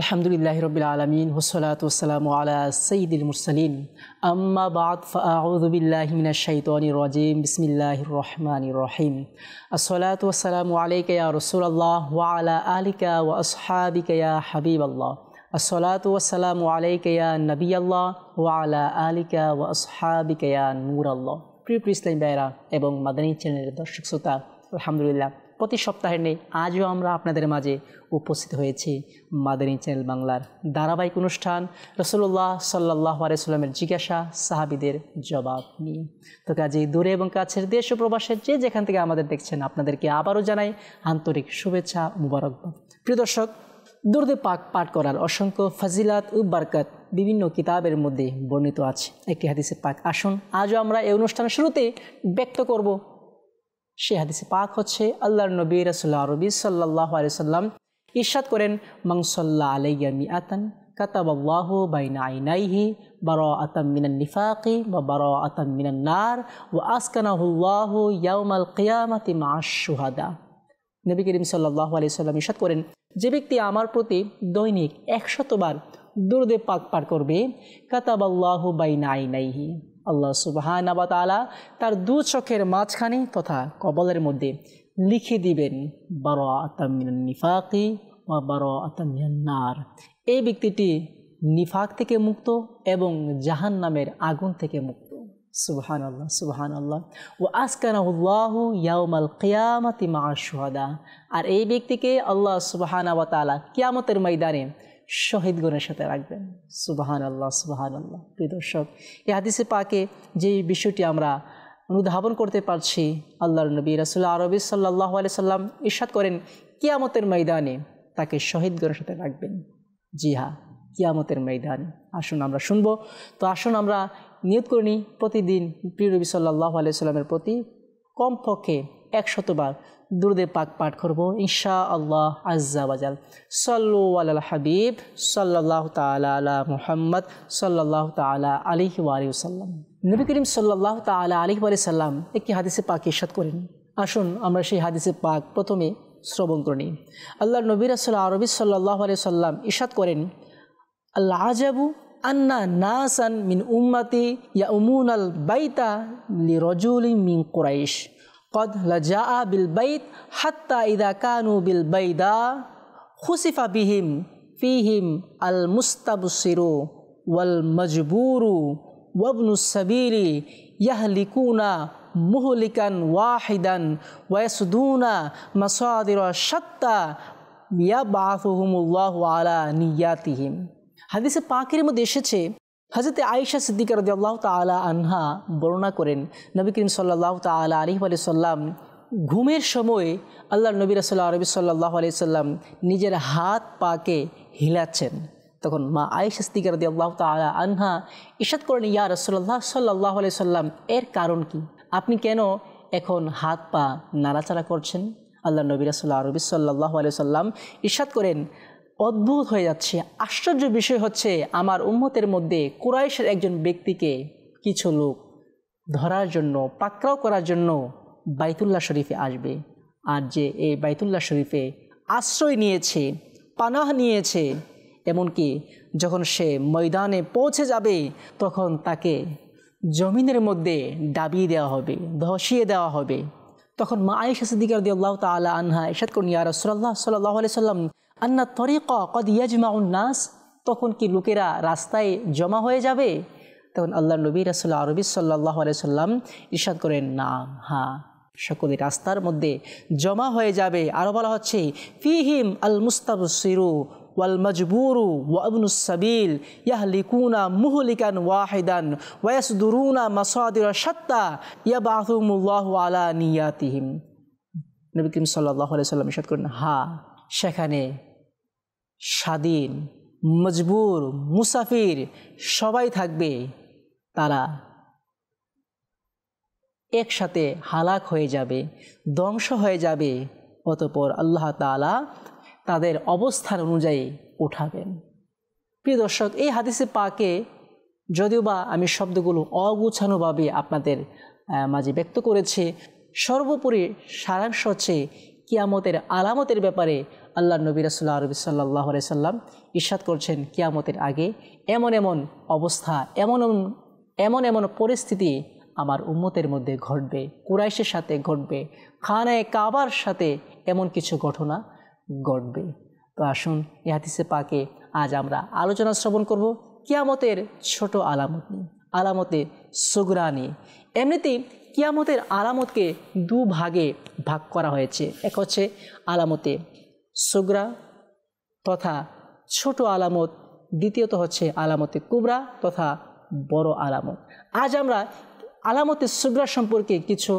আলহামদুলিল্লাহি রাব্বিল আলামিন ওয়াসসালাতু ওয়াসসালামু আলা সাইয়্যিদিল মুরসালিন আম্মা বা'দ ফাআউযু বিল্লাহি মিনাশ শাইতানির রাজীম বিসমিল্লাহির রহমানির রহিম আসসালাতু ওয়াসসালামু আলাইকা ইয়া রাসূলুল্লাহ ওয়া আলা আলিকা ওয়া আসহাবিকা ইয়া হাবিবাল্লাহ আসসালাতু ওয়াসসালামু আলাইকা ইয়া নবিয়াল্লাহ ওয়া আলা আলিকা ওয়া আসহাবিকা ইয়া নূরাল্লাহ। প্রিয় ইসলামী ভাইরা এবং মাদানী চ্যানেলের দর্শক শ্রোতা, আলহামদুলিল্লাহ প্রতি সপ্তাহের নেই আজও আমরা আপনাদের মাঝে উপস্থিত হয়েছি মাদানী চ্যানেল বাংলার ধারাবাহিক অনুষ্ঠান রাসূলুল্লাহ সাল্লাল্লাহু আলাইহি ওয়াসাল্লামের জিজ্ঞাসা সাহাবীদের জবাব নিয়ে। তো কাজেই দূরে এবং কাছের দেশ ও প্রবাসের যে যেখান থেকে আমাদের দেখছেন আপনাদেরকে আবারও জানাই আন্তরিক শুভেচ্ছা মুবারকবাদ। প্রিয় দর্শক, দুরূদ পাক পাঠ করার অসংখ্য ফজিলাত ও বরকত বিভিন্ন কিতাবের মধ্যে বর্ণিত আছে। একটি হাদিসে পাক আসুন আজও আমরা এই অনুষ্ঠানের শুরুতে ব্যক্ত করব। সেই হাদিসে পাক হচ্ছে আল্লাহর নবী রাসূলুল্লাহ আরবি সাল্লাল্লাহু আলাইহি ওয়াসাল্লাম ইরশাদ করেন, মান সাল্লা আলাইয়া মিআতান কাতাবাল্লাহু বাইনা আইনাইহি বারাআতাম মিনান নিফাকি ওয়া বারাআতাম মিনান নার ওয়া আসকানাহুল্লাহু ইয়াউমাল কিয়ামাতি মা'আশ শুহাদা। নবী করিম সাল্লাল্লাহু আলাইহি ওয়াসাল্লাম ইরশাদ করেন, যে ব্যক্তি আমার প্রতি দৈনিক 100 বার দুরূদ পাক পাঠ করবে, কাতাবাল্লাহু বাইনা আইনাইহি, আল্লাহ সুবহানাহু ওয়া তাআলা তার দু চোখের মাঝখানে তথা কবলের মধ্যে লিখে দিবেন বারাআতাম মিনান নিফাকি ওয়া বারাআতাম মিনান নার। এই ব্যক্তিটি নিফাক থেকে মুক্ত এবং জাহান্নামের আগুন থেকে মুক্ত। সুবহানাল্লাহ সুবহানাল্লাহ। ওয়া আসকানাহুল্লাহু ইয়াউমাল কিয়ামাতি মা'আশ শুহাদা। আর এই ব্যক্তিকে আল্লাহ সুবহানাহু ওয়া তাআলা কিয়ামতের ময়দানে শহীদগণের সাথে রাখবেন। সুবহানাল্লাহ সুবহানাল্লাহ। প্রিয় দর্শক, এই হাদিসে পাকে যে বিষয়টি আমরা অনুধাবন করতে পারছি, আল্লাহর নবী রাসূলুল্লাহ আরবি সাল্লাল্লাহু আলাইহি সাল্লাম ইরশাদ করেন, কিয়ামতের ময়দানে তাকে শহীদগণের সাথে রাখবেন। জি হ্যাঁ, কিয়ামতের ময়দানে। আসুন আমরা শুনবো। তো আসুন আমরা নিয়ত করে নিই, প্রতিদিন প্রিয় নবী সাল্লাল্লাহু আলাইহি সাল্লামের প্রতি কমপক্ষে 100 বার দুরূদ পাক পাঠ করব ইনশাআল্লাহ আজ্জা ওয়াজাল। সাল্লু আলাল হাবিব সাল্লাল্লাহু তাআলা আলা মুহাম্মদ সাল্লাল্লাহু তাআলা আলাইহি ওয়া আলিহি ওয়াসাল্লাম। নবী করিম সাল্লাল্লাহু তাআলা আলাইহি ওয়া সাল্লাম একটি হাদিসে পাক ইরশাদ করেন। আসুন আমরা সেই হাদিসে পাক প্রথমে শ্রবণ করে নিই। আল্লাহর নবী রাসূলুল্লাহ আরবি সাল্লাল্লাহু আলাইহি সাল্লাম ইরশাদ করেন, আল্লাহ আজাবু আন্না নাসান মিন উম্মতি ইয়াউমুনাল বাইতা লিরাজুলিন মিন কুরাইশ قد لجاء بالبيت حتى إذا كانوا بالبيداء خسف بهم فيهم المستبصر والمجبور وابن السبيل يهلكون مهلكا واحدا ويسدون مصادر شتى يبعثهم الله على نياتهم। হাদিসে পাকের মধ্যে এসেছে, হযরত আয়েশা সিদ্দিকা রাদিয়াল্লাহু তাআলা আনহা বর্ণনা করেন, নবী করিম সাল্লাল্লাহু তাআলা আলাইহি ওয়া সাল্লাম ঘুমের সময় আল্লাহর নবী রাসূলুল্লাহ আরবি সাল্লাল্লাহু আলাইহি সাল্লাম নিজের হাত পাকে হিলাচ্ছেন। তখন মা আয়েশা সিদ্দিকা রাদিয়াল্লাহু তাআলা আনহা ইরশাদ করেন, ইয়া রাসূলুল্লাহ সাল্লাল্লাহু আলাইহি সাল্লাম, এর কারণ কি? আপনি কেন এখন হাত পা নাড়াচাড়া করছেন? আল্লাহর নবী রাসূলুল্লাহ আরবি সাল্লাল্লাহু আলাইহি সাল্লাম ইরশাদ করেন, অদ্ভুত হয়ে যাচ্ছে, আশ্চর্য বিষয় হচ্ছে, আমার উম্মতের মধ্যে কুরাইশের একজন ব্যক্তিকে কিছু লোক ধরার জন্য, পাকড়াও করার জন্য বাইতুল্লাহ শরীফে আসবে। আর যে এই বাইতুল্লাহ শরীফে আশ্রয় নিয়েছে, পানাহ নিয়েছে, এমনকি যখন সে ময়দানে পৌঁছে যাবে তখন তাকে জমিনের মধ্যে ডাবিয়ে দেওয়া হবে, ধসিয়ে দেওয়া হবে। তখন মা আয়েশা সিদ্দিকা রাদিয়াল্লাহু তাআলা আনহা ইরশাদ করেন, ইয়া রাসূলুল্লাহ সাল্লাল্লাহু আলাইহি সাল্লাম, আন্না তরিকা কদ ইয়াজমাউন নাস, তখন কি লোকেরা রাস্তায় জমা হয়ে যাবে? তখন আল্লাহর নবী রাসূলুল্লাহ আরবি সাল্লাল্লাহু আলাইহি সাল্লাম ইরশাদ করেন, না, হ্যাঁ, সকলে রাস্তার মধ্যে জমা হয়ে যাবে। আরও বলা হচ্ছে, ফিহিম আল মুস্তাবসিরু ওয়াল মাজবুরু ওয়া ইবনুস সাবিল ইয়াহলিকুনা মুহলিকান ওয়াহিদান ওয়া ইয়াসদুরুনা মাসাদির শাত্তা ইয়াবআথুহুমুল্লাহু আলা নিয়াতিহিম। নবী করিম সাল্লাল্লাহু আলাইহি সাল্লাম ইরশাদ করেন, হ্যাঁ, সেখানে স্বাধীন, মজবুর, মুসাফির সবাই থাকবে, তারা একসাথে হালাক হয়ে যাবে, ধ্বংস হয়ে যাবে, অতঃপর আল্লাহ তাআলা তাদের অবস্থান অনুযায়ী উঠাবেন। প্রিয় দর্শক, এই হাদিসে পাকে যদিওবা আমি শব্দগুলো অগুছানোভাবে আপনাদের মাঝে ব্যক্ত করেছি, সর্বোপরি সারাংশ হচ্ছে কিয়ামতের আলামতের ব্যাপারে আল্লাহ নবী রাসূলুল্লাহ আরবি সাল্লাল্লাহু আলাইহি সাল্লাম ইরশাদ করছেন কিয়ামতের আগে এমন এমন অবস্থা, এমন এমন পরিস্থিতি আমার উম্মতের মধ্যে ঘটবে, কুরাইশের সাথে ঘটবে, খানায়ে কাবার সাথে এমন কিছু ঘটনা ঘটবে। তো আসুন এই হাদিসে পাকে আজ আমরা আলোচনা শ্রবণ করব কিয়ামতের ছোট আলামত নিয়ে, আলামতে সুগরা নিয়ে। এমনিতেই কিয়ামতের আলামতকে দু ভাগে ভাগ করা হয়েছে। এক হচ্ছে আলামতে সুগরা তথা ছোট আলামত, দ্বিতীয়ত হচ্ছে আলামতে কুবরা তথা বড় আলামত। আজ আমরা আলামতে সুগরা সম্পর্কে কিছু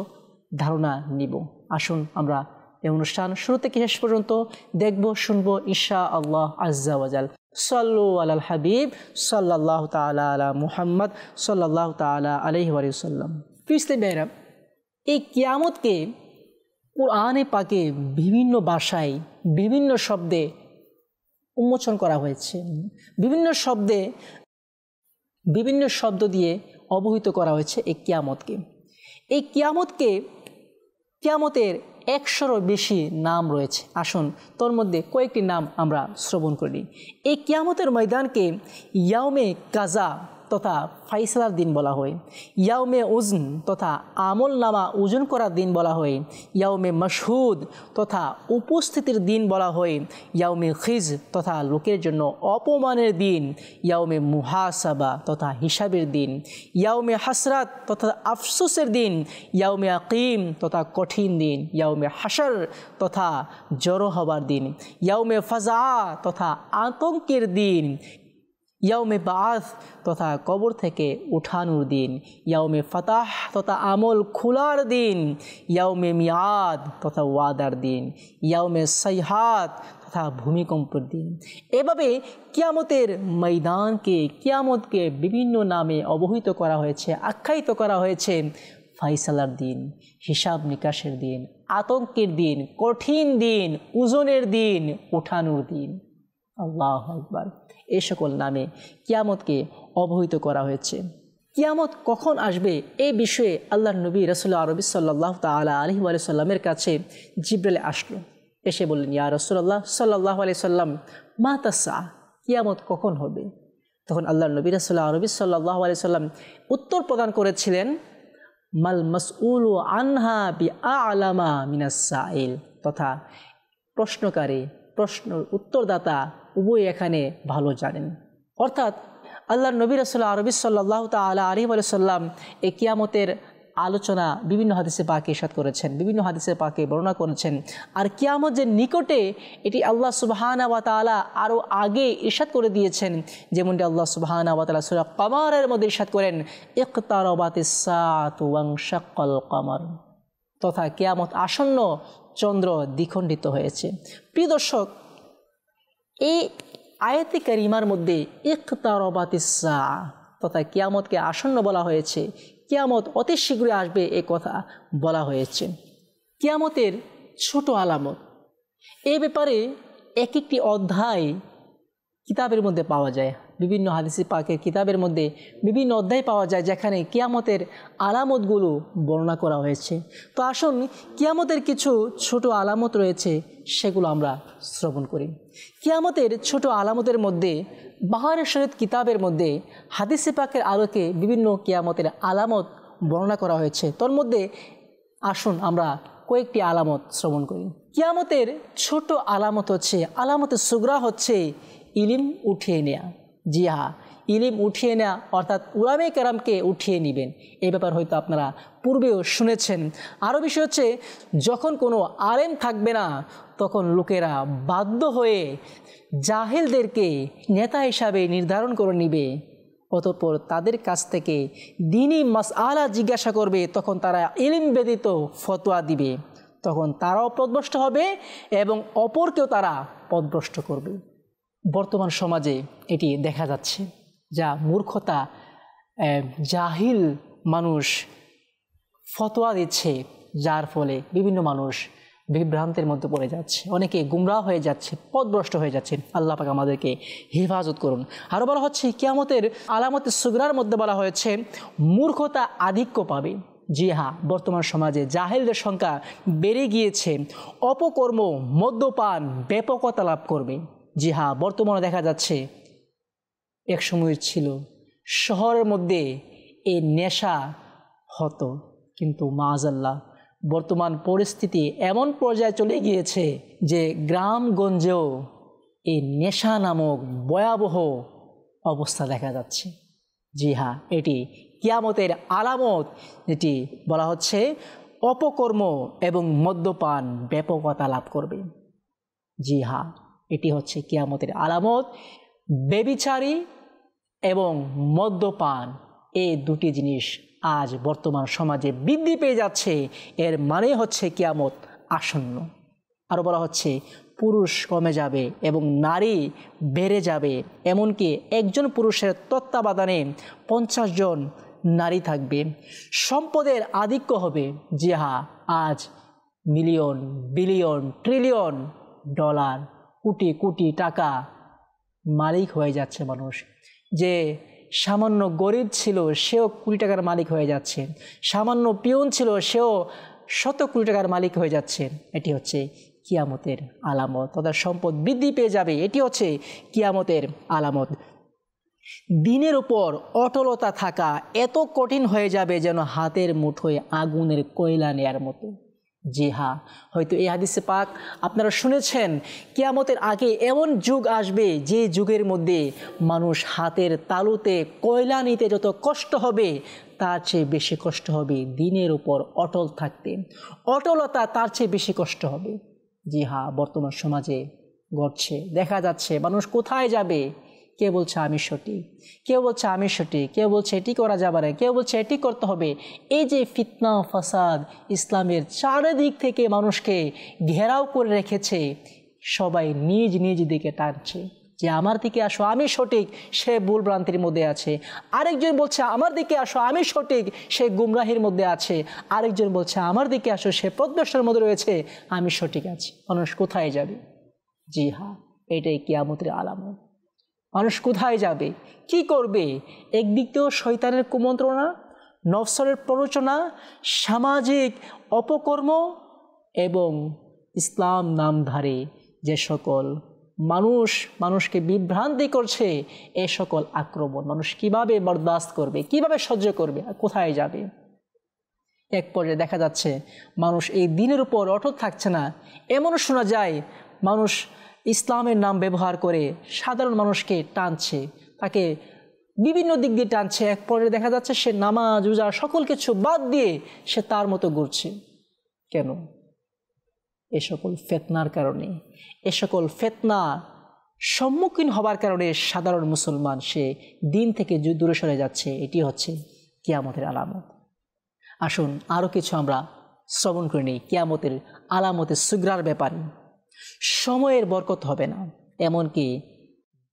ধারণা নিব। আসুন আমরা এই অনুষ্ঠান শুরু থেকে শেষ পর্যন্ত দেখব, শুনবো ইনশাআল্লাহ আজ্জা ওয়াজাল। সাল্লু আলাল হাবিব সাল্লাল্লাহু তাআলা আলা মুহাম্মদ সাল্লাল্লাহু তাআলা আলাইহি ওয়া সাল্লাম। প্রিয় এই কিয়ামতকে কুরআনে পাকে বিভিন্ন ভাষায় বিভিন্ন শব্দে উন্মোচন করা হয়েছে, বিভিন্ন শব্দ দিয়ে অবহিত করা হয়েছে এই কিয়ামতকে। এই কিয়ামতের 100-এরও বেশি নাম রয়েছে। আসুন তোর মধ্যে কয়েকটি নাম আমরা শ্রবণ করি। এই কিয়ামতের ময়দানকে ইয়াউমে কাজা তথা ফাইসলার দিন বলা হয়, ইয়াউমে উজন তথা আমল নামা ওজন করার দিন বলা হয়, ইয়াউমে মশহুদ তথা উপস্থিতির দিন বলা হয়, ইয়াউমে খিজ তথা লোকের জন্য অপমানের দিন, ইয়াউমে মুহাসাবা তথা হিসাবের দিন, ইয়াউমে হাসরাত তথা আফসোসের দিন, ইয়াউমে আকিম তথা কঠিন দিন, ইয়াউমে হাসর তথা জড়ো হবার দিন, ইয়াউমে ফাজা তথা আতঙ্কের দিন, ইয়াউমে বাআস তথা কবর থেকে উঠানোর দিন, ইয়াউমে ফাতাহ তথা আমল খোলার দিন, ইয়াউমে মিয়াদ তথা ওয়াদার দিন, ইয়াউমে সাইহাত তথা ভূমিকম্পের দিন। এভাবে কিয়ামতের কিয়ামতকে বিভিন্ন নামে অবহিত করা হয়েছে, আখ্যায়িত করা হয়েছে। ফাইসালার দিন, হিসাব নিকাশের দিন, আতঙ্কের দিন, কঠিন দিন, ওজনের দিন, উঠানোর দিন। আল্লাহু আকবার। এই সকল নামে কিয়ামতকে অবহিত করা হয়েছে। কিয়ামত কখন আসবে এই বিষয়ে আল্লাহর নবী রাসূলুল্লাহ আরবি সাল্লাল্লাহু তাআলা আলাইহি ওয়া সাল্লামের কাছে জিবরাইল আসলো, এসে বললেন, ইয়া রাসূলুল্লাহ সাল্লাল্লাহু আলাইহি সাল্লাম, মা তাসা, কিয়ামত কখন হবে? তখন আল্লাহর নবী রাসূলুল্লাহ আরবি সাল্লাল্লাহু আলাইহি সাল্লাম উত্তর প্রদান করেছিলেন, মাল মাসউলু আনহা বিআলামা মিনাস সাইল, তথা প্রশ্নকারী, প্রশ্নের উত্তরদাতা উভয় এখানে ভালো জানেন। অর্থাৎ আল্লাহর নবী রাসূলুল্লাহ আরবি সাল্লাল্লাহু তাআলা আলাইহি ওয়া সাল্লাম এই কিয়ামতের আলোচনা বিভিন্ন হাদিসে পাকে ইরশাদ করেছেন, বিভিন্ন হাদিসে পাকে বর্ণনা করেছেন। আর কিয়ামত যে নিকটে এটি আল্লাহ সুবহানাহু ওয়া তাআলা আরও আগে ইরশাদ করে দিয়েছেন, যেমনটি আল্লাহ সুবহানাহু ওয়া তাআলা সূরা কমারের মধ্যে ইরশাদ করেন, ইকতারাবাতিস সাআতু ওয়ানশাক্কাল কমার, তথা কিয়ামত আসন্ন, চন্দ্র দ্বিখণ্ডিত হয়েছে। প্রিয় দর্শক, এই আয়াতে কারিমার মধ্যে ইকতারাবাতিস সাআ তথা কিয়ামতকে আসন্ন বলা হয়েছে, কিয়ামত অতি শীঘ্রই আসবে এ কথা বলা হয়েছে। কিয়ামতের ছোট আলামত, এই ব্যাপারে এক একটি অধ্যায় কিতাবের মধ্যে পাওয়া যায়, বিভিন্ন হাদিসে পাকের কিতাবের মধ্যে বিভিন্ন অধ্যায় পাওয়া যায় যেখানে কিয়ামতের আলামতগুলো বর্ণনা করা হয়েছে। তো আসুন কিয়ামতের কিছু ছোট আলামত রয়েছে, সেগুলো আমরা শ্রবণ করি। কিয়ামতের ছোট আলামতের মধ্যে বাহারে শরীয়ত কিতাবের মধ্যে হাদিসে পাকের আলোকে বিভিন্ন কিয়ামতের আলামত বর্ণনা করা হয়েছে। তোর মধ্যে আসুন আমরা কয়েকটি আলামত শ্রবণ করি। কিয়ামতের ছোট আলামত হচ্ছে, আলামতে সুগরা হচ্ছে ইলিম উঠিয়ে নেয়া। জি হ্যাঁ, ইলিম উঠিয়ে নেয়া অর্থাৎ উলামায়ে কেরামকে উঠিয়ে নেবেন, এই ব্যাপার হয়তো আপনারা পূর্বেও শুনেছেন। আরও বিষয় হচ্ছে, যখন কোনো আলেম থাকবে না তখন লোকেরা বাধ্য হয়ে জাহেলদেরকে নেতা হিসাবে নির্ধারণ করে নেবে, অতঃপর তাদের কাছ থেকে দ্বীনি মাসআলা জিজ্ঞাসা করবে, তখন তারা ইলম ব্যতীত ফতোয়া দিবে, তখন তারাও পথভ্রষ্ট হবে এবং অপরকেও তারা পথভ্রষ্ট করবে। বর্তমান সমাজে এটি দেখা যাচ্ছে, যা মূর্খতা, জাহিল মানুষ ফতোয়া দিচ্ছে, যার ফলে বিভিন্ন মানুষ বিভ্রান্তের মধ্যে পড়ে যাচ্ছে, অনেকে গুমরাহ হয়ে যাচ্ছে, পথভ্রষ্ট হয়ে যাচ্ছে। আল্লাহ পাক আমাদেরকে হেফাজত করুন। আরও বলা হচ্ছে কিয়ামতের আলামতে সুগরার মধ্যে বলা হয়েছে মূর্খতা আধিক্য পাবে। জি হ্যাঁ, বর্তমান সমাজে জাহেলদের সংখ্যা বেড়ে গিয়েছে, অপকর্ম মদ্যপান ব্যাপকতা লাভ করবে। জি হ্যাঁ, বর্তমানে দেখা যাচ্ছে, এক সময় ছিল শহরের মধ্যে এই নেশা হতো, কিন্তু মাআযাল্লাহ বর্তমান পরিস্থিতি এমন পর্যায়ে চলে গিয়েছে যে গ্রামগঞ্জেও এই নেশা নামক ভয়াবহ অবস্থা দেখা যাচ্ছে। জি হ্যাঁ, এটি কিয়ামতের আলামত, যেটি বলা হচ্ছে অপকর্ম এবং মদ্যপান ব্যাপকতা লাভ করবে। জি হ্যাঁ, এটি হচ্ছে কিয়ামতের আলামত। ব্যভিচারী এবং মদ্যপান, এই দুটি জিনিস আজ বর্তমান সমাজে বৃদ্ধি পেয়ে যাচ্ছে। এর মানে হচ্ছে কিয়ামত আসন্ন। আরও বলা হচ্ছে পুরুষ কমে যাবে এবং নারী বেড়ে যাবে, এমনকি একজন পুরুষের তত্ত্বাবধানে 50 জন নারী থাকবে। সম্পদের আধিক্য হবে। জি হ্যাঁ, আজ million billion trillion dollar, crore crore টাকা মালিক হয়ে যাচ্ছে মানুষ। যে সামান্য গরিব ছিল সেও কোটি টাকার মালিক হয়ে যাচ্ছে, সামান্য পিয়ন ছিল সেও 100 কোটি টাকার মালিক হয়ে যাচ্ছে। এটি হচ্ছে কিয়ামতের আলামত। তাদের সম্পদ বৃদ্ধি পেয়ে যাবে, এটি হচ্ছে কিয়ামতের আলামত। দিনের উপর অটলতা থাকা এত কঠিন হয়ে যাবে যেন হাতের মুঠোয় আগুনের কয়লা নেয়ার মতো। জি হ্যাঁ, হয়তো এই হাদিসে পাক আপনারা শুনেছেন, কিয়ামতের আগে এমন যুগ আসবে যে যুগের মধ্যে মানুষ হাতের তালুতে কয়লা নিতে যত কষ্ট হবে, তার চেয়ে বেশি কষ্ট হবে দিনের উপর অটল থাকতে। অটলতা তার চেয়ে বেশি কষ্ট হবে। জি হ্যাঁ, বর্তমান সমাজে ঘটছে, দেখা যাচ্ছে মানুষ কোথায় যাবে। কে বলছে আমি সঠিক, কেউ বলছে আমি সঠিক, কেউ বলছে এটি করা যাবে না, কেউ বলছে এটি করতে হবে। এই যে ফিতনা ফাসাদ ইসলামের চারিদিক থেকে মানুষকে ঘেরাও করে রেখেছে, সবাই নিজ নিজ দিকে টানছে যে আমার দিকে আসো আমি সঠিক, সে ভুল ভ্রান্তির মধ্যে আছে। আরেকজন বলছে আমার দিকে আসো আমি সঠিক, সে গুমরাহির মধ্যে আছে। আরেকজন বলছে আমার দিকে আসো, সে পথভ্রষ্টের মধ্যে রয়েছে, আমি সঠিক আছি। মানুষ কোথায় যাবে? জি হ্যাঁ, এটাই কিয়ামতের আলামত। মানুষ কোথায় যাবে, কি করবে? একদিক থেকেও শয়তানের কুমন্ত্রণা, নফসের প্ররোচনা, সামাজিক অপকর্ম এবং ইসলাম নামধারী যে সকল মানুষকে বিভ্রান্তি করছে, এ সকল আক্রমণ মানুষ কিভাবে বরদাস্ত করবে, কিভাবে সহ্য করবে, আর কোথায় যাবে? এক পর্যায়ে দেখা যাচ্ছে মানুষ এই দিনের উপর অটল থাকছে না। এমনও শোনা যায় মানুষ ইসলামের নাম ব্যবহার করে সাধারণ মানুষকে টানছে, তাকে বিভিন্ন দিক দিয়ে টানছে। এক পর্যায়ে দেখা যাচ্ছে সে নামাজ রোজা সকল কিছু বাদ দিয়ে সে তার মতো ঘুরছে। কেন? এ সকল ফিতনার কারণে, এ সকল ফিতনা সম্মুখীন হবার কারণে সাধারণ মুসলমান সে দিন থেকে দূরে সরে যাচ্ছে। এটি হচ্ছে কিয়ামতের আলামত। আসুন আরও কিছু আমরা শ্রবণ করে নিই কিয়ামতের আলামতের সুগরার ব্যাপারে। সময়ের বরকত হবে না, এমনকি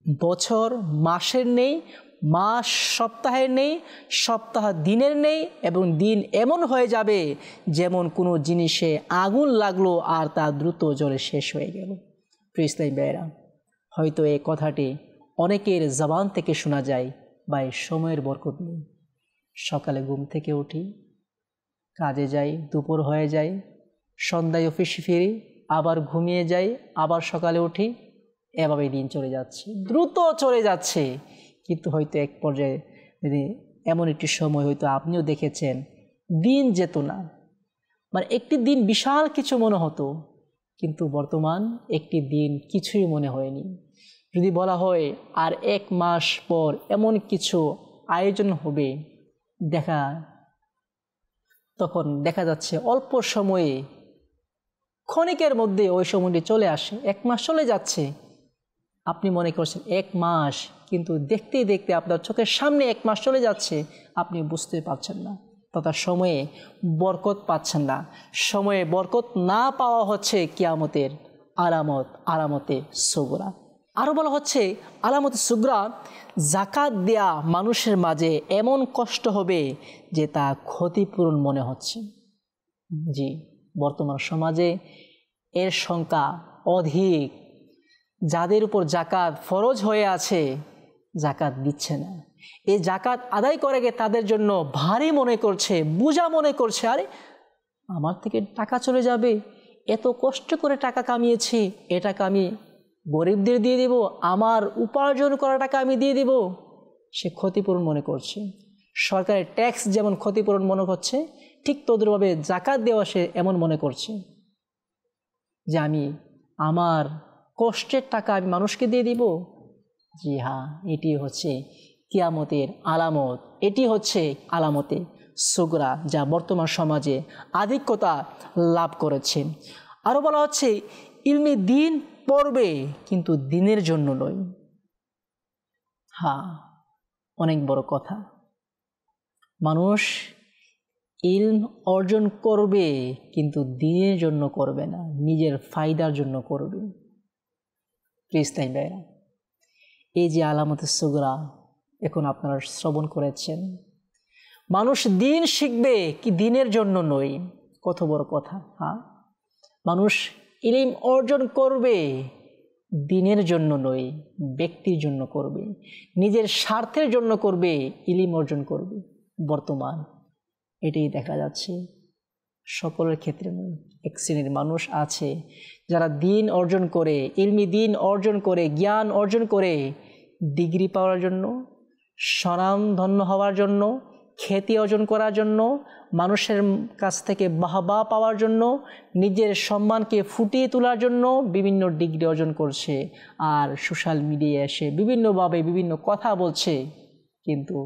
বছর মাসের নেই, মাস সপ্তাহের নেই, সপ্তাহ দিনের নেই, এবং দিন এমন হয়ে যাবে যেমন কোনো জিনিসে আগুন লাগলো আর তা দ্রুত জ্বলে শেষ হয়ে গেল। প্রিয় ইসলামী ভাইয়েরা, হয়তো এই কথাটি অনেকের জবান থেকে শোনা যায়, ভাই সময়ের বরকত নেই। সকালে ঘুম থেকে উঠি, কাজে যাই, দুপুর হয়ে যায়, সন্ধ্যায় অফিসে ফিরি, আবার ঘুমিয়ে যাই, আবার সকালে উঠি, এভাবেই দিন চলে যাচ্ছে, দ্রুত চলে যাচ্ছে। কিন্তু হয়তো এক পর্যায়ে এমন একটি সময় হয়তো আপনিও দেখেছেন, দিন যেত না, মানে একটি দিন বিশাল কিছু মনে হতো, কিন্তু বর্তমান একটি দিন কিছুই মনে হয়নি। যদি বলা হয় আর 1 মাস পর এমন কিছু আয়োজন হবে, তখন দেখা যাচ্ছে অল্প সময়ে ক্ষণিকের মধ্যে ওই সময়টি চলে আসে। 1 মাস চলে যাচ্ছে, আপনি মনে করছেন 1 মাস, কিন্তু দেখতে দেখতে আপনার চোখের সামনে 1 মাস চলে যাচ্ছে, আপনি বুঝতে পারছেন না, তথা সময়ে বরকত পাচ্ছেন না। সময়ে বরকত না পাওয়া হচ্ছে কিয়ামতের আলামতে সুগরা। আরও বলা হচ্ছে আলামতে সুগরা, জাকাত দেয়া মানুষের মাঝে এমন কষ্ট হবে যে তা ক্ষতিপূরণ মনে হচ্ছে। জি, বর্তমান সমাজে এর সংখ্যা অধিক। যাদের উপর জাকাত ফরজ হয়ে আছে, জাকাত দিচ্ছে না। এই জাকাত আদায় করে গিয়ে তাদের জন্য ভারী মনে করছে, বোঝা মনে করছে, আরে আমার থেকে টাকা চলে যাবে, এত কষ্ট করে টাকা কামিয়েছি, এ টাকা আমি গরিবদের দিয়ে দেব, আমার উপার্জন করা টাকা আমি দিয়ে দেব। সে ক্ষতিপূরণ মনে করছে। সরকারের ট্যাক্স যেমন ক্ষতিপূরণ মনে করছে, ঠিক তদ্রুপভাবে জাকাত দেওয়া সে এমন মনে করছে যে আমি আমার কষ্টের টাকা আমি মানুষকে দিয়ে দিব। জি হ্যাঁ, এটি হচ্ছে কিয়ামতের আলামত, এটি হচ্ছে আলামতে সুগরা, যা বর্তমান সমাজে আধিক্যতা লাভ করেছে। আরও বলা হচ্ছে ইলমে দিন পড়বে কিন্তু দিনের জন্য নয়। হ্যাঁ, অনেক বড় কথা। মানুষ ইলম অর্জন করবে কিন্তু দিনের জন্য করবে না, নিজের ফায়দার জন্য করবে। প্লিজ তাই ভাইরা, এই যে আলামতে সুগরা এখন আপনারা শ্রবণ করেছেন, মানুষ দিন শিখবে কি দিনের জন্য নয়, কত বড় কথা। হ্যাঁ, মানুষ ইলম অর্জন করবে দিনের জন্য নয়, ব্যক্তির জন্য করবে, নিজের স্বার্থের জন্য করবে, ইলম অর্জন করবে। বর্তমান এটাই দেখা যাচ্ছে, সকলের ক্ষেত্রে নয়। এক শ্রেণীর মানুষ আছে যারা দিন অর্জন করে, ইলমি দিন অর্জন করে, জ্ঞান অর্জন করে ডিগ্রি পাওয়ার জন্য, স্বনামধন্য হওয়ার জন্য, খ্যাতি অর্জন করার জন্য, মানুষের কাছ থেকে বাহবা পাওয়ার জন্য, নিজের সম্মানকে ফুটিয়ে তোলার জন্য বিভিন্ন ডিগ্রি অর্জন করছে। আর সোশ্যাল মিডিয়ায় এসে বিভিন্নভাবে বিভিন্ন কথা বলছে, কিন্তু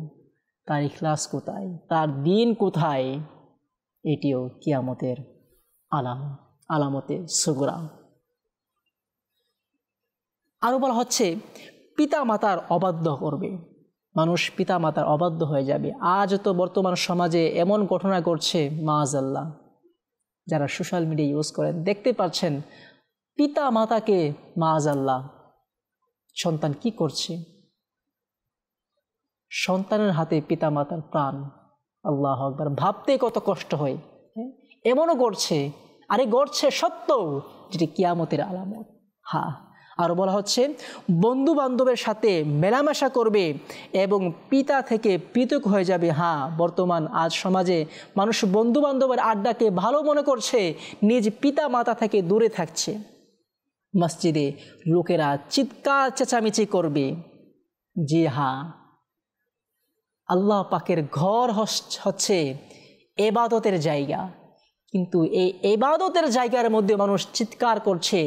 তার ইখলাস কোথায়, তার দিন কোথায়? এটিও কিয়ামতের আলামতে সুগরা। আরও বলা হচ্ছে পিতা মাতার অবাধ্য করবে, মানুষ পিতা মাতার অবাধ্য হয়ে যাবে। আজ তো বর্তমান সমাজে এমন ঘটনা ঘটছে, মাআযাল্লাহ, যারা সোশ্যাল মিডিয়া ইউজ করেন দেখতে পাচ্ছেন পিতা মাতাকে মাআযাল্লাহ সন্তান কি করছে, সন্তানের হাতে পিতা মাতার প্রাণ। আল্লাহু আকবার, ভাবতে কত কষ্ট হয়। এমনও ঘটছে, আরে ঘটছে সত্য, যেটি কিয়ামতের আলামত। হ্যাঁ, আরও বলা হচ্ছে বন্ধু বান্ধবের সাথে মেলামেশা করবে এবং পিতা থেকে পৃথক হয়ে যাবে। হ্যাঁ, বর্তমান আজ সমাজে মানুষ বন্ধু বান্ধবের আড্ডাকে ভালো মনে করছে, নিজ পিতা মাতা থেকে দূরে থাকছে। মসজিদে লোকেরা চিৎকার চেঁচামেচি করবে। জি হ্যাঁ, আল্লাহ পাকের ঘর হচ্ছে ইবাদতের জায়গা, কিন্তু এই ইবাদতের জায়গার মধ্যে মানুষ চিৎকার করছে,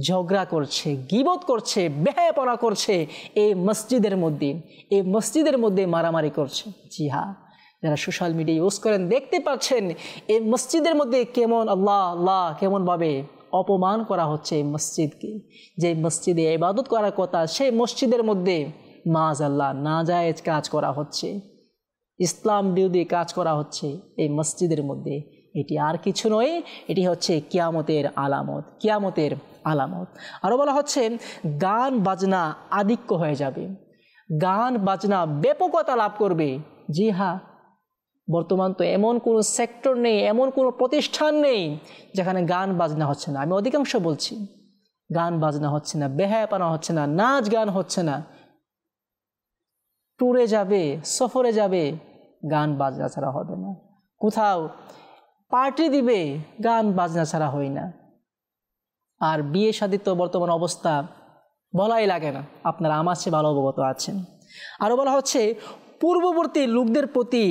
ঝগড়া করছে, গীবত করছে, বেহায়াপনা করছে। এই মসজিদের মধ্যে মারামারি করছে। জি হ্যাঁ, যারা সোশ্যাল মিডিয়া ইউজ করেন দেখতে পাচ্ছেন এই মসজিদের মধ্যে কেমন আল্লাহ কেমনভাবে অপমান করা হচ্ছে এই মসজিদকে। যে মসজিদে ইবাদত করার কথা, সেই মসজিদের মধ্যে মাআযাল্লাহ নাজায়েজ কাজ করা হচ্ছে, ইসলাম বিরোধী কাজ করা হচ্ছে এই মসজিদের মধ্যে। এটি আর কিছু নয়, এটি হচ্ছে কিয়ামতের আলামত। আরও বলা হচ্ছে গান বাজনা আধিক্য হয়ে যাবে, গান বাজনা ব্যাপকতা লাভ করবে। জি হ্যাঁ, বর্তমান তো এমন কোনো সেক্টর নেই, এমন কোনো প্রতিষ্ঠান নেই যেখানে গান বাজনা হচ্ছে না। আমি অধিকাংশ বলছি, গান বাজনা হচ্ছে না, বেহায়াপনা হচ্ছে না, নাচ গান হচ্ছে না। ট্যুরে যাবে, সফরে যাবে, গান বাজনা ছাড়া হবে না। কোথাও পার্টি দিবে, গান বাজনা ছাড়া হয় না। আর বিয়ে শাদী তো বর্তমান অবস্থা বলাই লাগে না, আপনারা আমার চেয়ে ভালো অবগত আছেন। আরও বলা হচ্ছে পূর্ববর্তী লোকদের প্রতি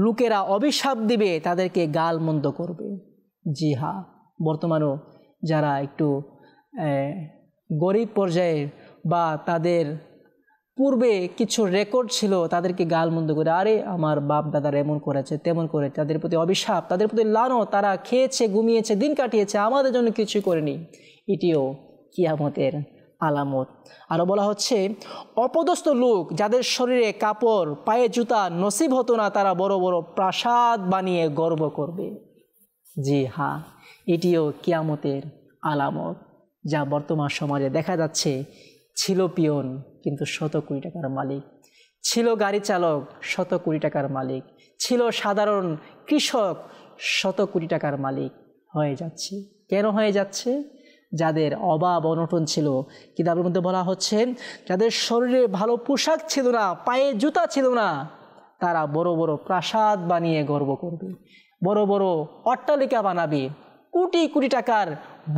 লোকেরা অভিশাপ দিবে, তাদেরকে গালমন্দ করবে। জি হ্যাঁ, বর্তমানেও যারা একটু গরিব পর্যায়ের বা তাদের পূর্বে কিছু রেকর্ড ছিল, তাদেরকে গালমন্দ করে, আরে আমার বাপ দাদারা এমন করেছে তেমন করে, তাদের প্রতি অভিশাপ, তাদের প্রতি লানত, তারা খেয়েছে ঘুমিয়েছে দিন কাটিয়েছে, আমাদের জন্য কিছু করেনি। এটিও কিয়ামতের আলামত। আরও বলা হচ্ছে অপদস্থ লোক যাদের শরীরে কাপড় পায়ে জুতা নসিব হতো না, তারা বড় বড় প্রাসাদ বানিয়ে গর্ব করবে। জি হ্যাঁ, এটিও কিয়ামতের আলামত, যা বর্তমান সমাজে দেখা যাচ্ছে। ছিল পিয়ন কিন্তু 100 কোটি টাকার মালিক, ছিল গাড়ি চালক 100 কোটি টাকার মালিক, ছিল সাধারণ কৃষক 100 কোটি টাকার মালিক হয়ে যাচ্ছে। কেন হয়ে যাচ্ছে? যাদের অভাব অনটন ছিল, কিতাবের মধ্যে বলা হচ্ছে যাদের শরীরে ভালো পোশাক ছিল না, পায়ে জুতা ছিল না, তারা বড় বড় প্রাসাদ বানিয়ে গর্ব করবে, বড় বড় অট্টালিকা বানাবে, কোটি কোটি টাকার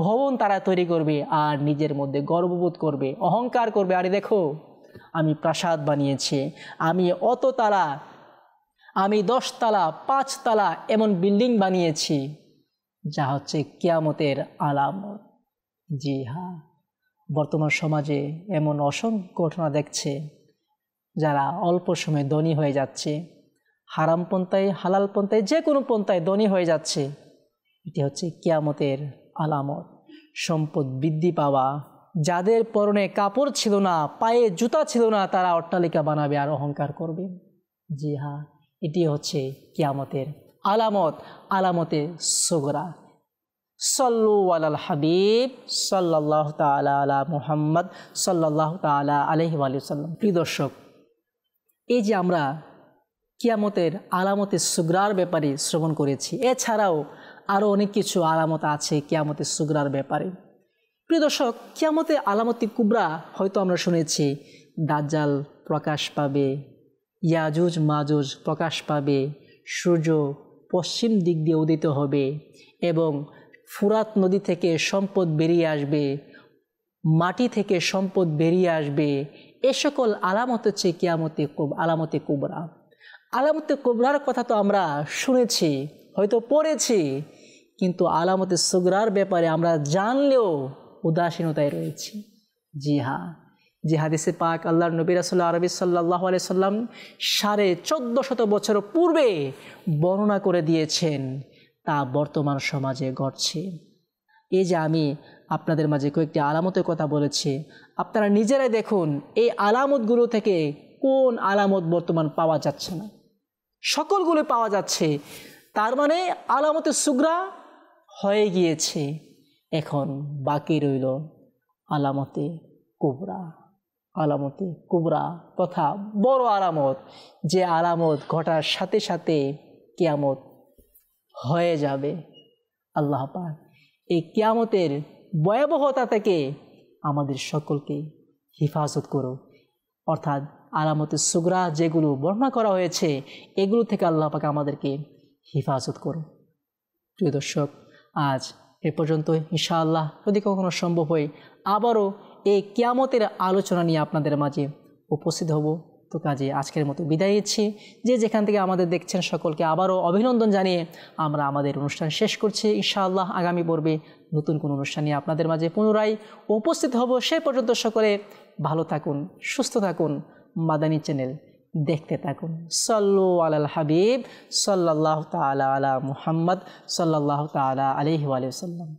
ভবন তারা তৈরি করবে আর নিজের মধ্যে গর্ববোধ করবে, অহংকার করবে, আরে দেখো আমি প্রাসাদ বানিয়েছি, আমি অততলা, আমি 10 তালা 5 তালা এমন বিল্ডিং বানিয়েছি, যা হচ্ছে কিয়ামতের আলামত। জি হ্যাঁ, বর্তমান সমাজে এমন অসংখ্য ঘটনা দেখছে, যারা অল্প সময়ে ধনী হয়ে যাচ্ছে, হারাম পন্থায় হালাল পন্থায় যে কোনো পন্থায় ধনী হয়ে যাচ্ছে। এটি হচ্ছে কিয়ামতের আলামত। সম্পদ বৃদ্ধি পাওয়া, যাদের পরনে কাপড় ছিল না, পায়ে জুতা ছিল না, তারা অট্টালিকা বানাবে আর অহংকার করবে। জি হ্যাঁ, এটি হচ্ছে কিয়ামতের আলামত, আলামতে সুগরা। সাল্লু আলাল হাবিব সাল্লাল্লাহু তাআলা আলা মুহাম্মদ সাল্লাল্লাহু তাআলা আলাইহি ওয়া সাল্লাম। প্রিয় দর্শক, এই যে আমরা কিয়ামতের আলামতে সুগরার ব্যাপারে শ্রবণ করেছি, এছাড়াও আরও অনেক কিছু আলামত আছে কিয়ামতের সুগরার ব্যাপারে। প্রিয় দর্শক, কিয়ামতের আলামতে কুবরা হয়তো আমরা শুনেছি, দাজ্জাল প্রকাশ পাবে, ইয়াজুজ মাজুজ প্রকাশ পাবে, সূর্য পশ্চিম দিক দিয়ে উদিত হবে এবং ফুরাত নদী থেকে সম্পদ বেরিয়ে আসবে, মাটি থেকে সম্পদ বেরিয়ে আসবে। এ সকল আলামত হচ্ছে আলামতে কুবরা। আলামতে কুবরার কথা তো আমরা শুনেছি, হয়তো পড়েছি, কিন্তু আলামতে সুগরার ব্যাপারে আমরা জানলেও উদাসীনতায় রয়েছি। জি হ্যাঁ, যে হাদিসে পাক আল্লাহর নবী রাসূলুল্লাহ আরবি সাল্লাল্লাহু আলাইহি সাল্লাম 1450 বছর পূর্বে বর্ণনা করে দিয়েছেন, তা বর্তমান সমাজে ঘটছে। এই যে আমি আপনাদের মাঝে কয়েকটি আলামতের কথা বলেছি, আপনারা নিজেরাই দেখুন এই আলামতগুলো থেকে কোন আলামত বর্তমান পাওয়া যাচ্ছে না, সকলগুলো পাওয়া যাচ্ছে। তার মানে আলামতে সুগরা হয়ে গিয়েছে, এখন বাকি রইল আলামতে কুবরা। আলামতে কুবরা তথা বড় আলামত, যে আলামত ঘটার সাথে সাথে কিয়ামত হয়ে যাবে। আল্লাহ পাক এই কিয়ামতের ভয়াবহতা থেকে আমাদের সকলকে হেফাজত করো, অর্থাৎ আলামতে সুগরা যেগুলো বর্ণনা করা হয়েছে এগুলো থেকে আল্লাহ পাক আমাদেরকে হেফাজত করো। প্রিয় দর্শক, আজ এ পর্যন্ত। ইনশাআল্লাহ যদি কখনো সম্ভব হয় আবারও এই কিয়ামতের আলোচনা নিয়ে আপনাদের মাঝে উপস্থিত হব। তো কাজে আজকের মতো বিদায় নিচ্ছি। যে যেখান থেকে আমাদের দেখছেন সকলকে আবারও অভিনন্দন জানিয়ে আমরা আমাদের অনুষ্ঠান শেষ করছি। ইনশাআল্লাহ আগামী পর্বে নতুন কোনো অনুষ্ঠান নিয়ে আপনাদের মাঝে পুনরায় উপস্থিত হব। সে পর্যন্ত সকলে ভালো থাকুন, সুস্থ থাকুন, মাদানী চ্যানেল দেখতে থাকুন। সাল্লু আলাল হাবিব সাল্লাল্লাহু তাআলা আলা মুহাম্মদ সাল্লাল্লাহু তাআলা আলাইহি ওয়া সাল্লাম।